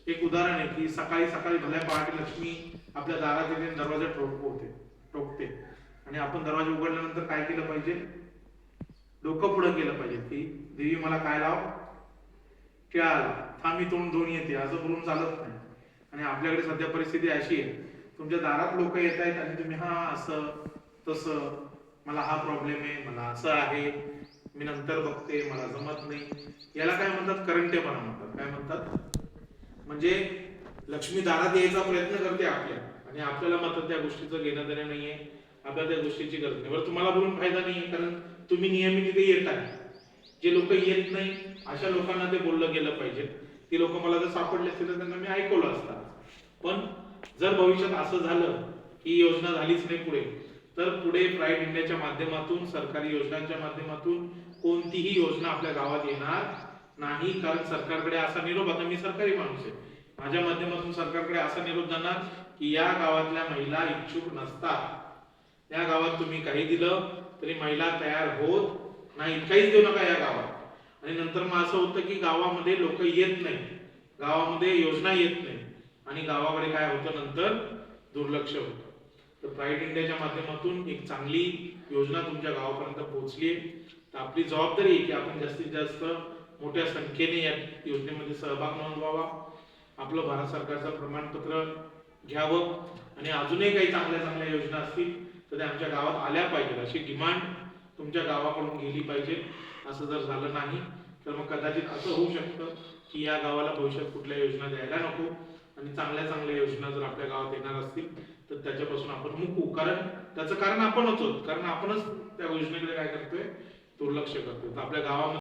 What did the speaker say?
एक उदाहरण आहे की सकाळी सकाळी भल्या पहाटे लक्ष्मी आपल्या दारात येते, दरवाजा ठोकते आणि आपण दरवाजा उघडल्यानंतर काय केलं पाहिजे? डोकं पुढं केलं पाहिजे की देवी मला काय लाव? केळा लाव. थांबी तोंड धुवून येते असं बोलून चालत नाही. आणि आपल्याकडे सध्या परिस्थिती अशी आहे, तुमच्या दारात लोक येत आहेत आणि तुम्ही हा असं तसं, मला हा प्रॉब्लेम आहे, मला असं आहे, मी नंतर बघते, मला जमत नाही, याला काय म्हणतात? करंटेपणा म्हणतात. काय म्हणतात? म्हणजे लक्ष्मी दारात यायचा प्रयत्न करते आपल्या, आणि आपल्याला मात्र त्या गोष्टीचं घेणं देणं नाहीये, आपल्याला त्या गोष्टीची गरज नाही. बरं, तुम्हाला बोलून फायदा नाहीये, कारण तुम्ही नियमित इथे येत आहे. जे लोक येत नाही अशा लोकांना ते बोललं गेलं पाहिजे. ती लोक मला जर सापडले असते तर त्यांना मी ऐकवलं असतं. पण जर भविष्यात असं झालं की योजना झालीच नाही पुढे, तर पुढे प्राईड इंडियाच्या माध्यमातून, सरकारी योजनांच्या माध्यमातून कोणतीही योजना आपल्या गावात येणार नाही. कारण सरकारकडे असा निरोप, आता मी सरकारी माणूस आहे, माझ्या माध्यमातून सरकारकडे असा निरोप जाणार की या गावातल्या महिला इच्छुक नसतात. या गावात तुम्ही काही दिलं तरी महिला तयार होत नाही, काहीच देऊ नका या गावात. आणि नंतर मग असं होतं की गावामध्ये लोक येत नाही, गावामध्ये योजना येत नाही, आणि गावाकडे काय होतं? नंतर दुर्लक्ष होतं. तर प्राईड इंडियाच्या माध्यमातून एक चांगली योजना तुमच्या गावापर्यंत पोहोचली आहे. तर आपली जबाबदारी आहे की आपण जास्तीत जास्त मोठ्या संख्येने या योजनेमध्ये सहभाग नोंदवावा, आपलं भारत सरकारचं प्रमाणपत्र घ्यावं, आणि अजूनही काही चांगल्या चांगल्या योजना असतील तर त्या आमच्या गावात आल्या पाहिजेत, अशी डिमांड तुमच्या गावाकडून गेली पाहिजे. असं जर झालं नाही तर मग कदाचित असं होऊ शकतं की या गावाला भविष्यात कुठल्या योजना द्यायला नको, आणि चांगल्या चांगल्या योजना जर आपल्या गावात येणार असतील तर त्याच्यापासून आपण मुकू. कारण त्याचं कारण आपणच आहोत, कारण आपणच त्या योजनेकडे काय करतोय? दुर्लक्ष करतोय. तर आपल्या गावामध्ये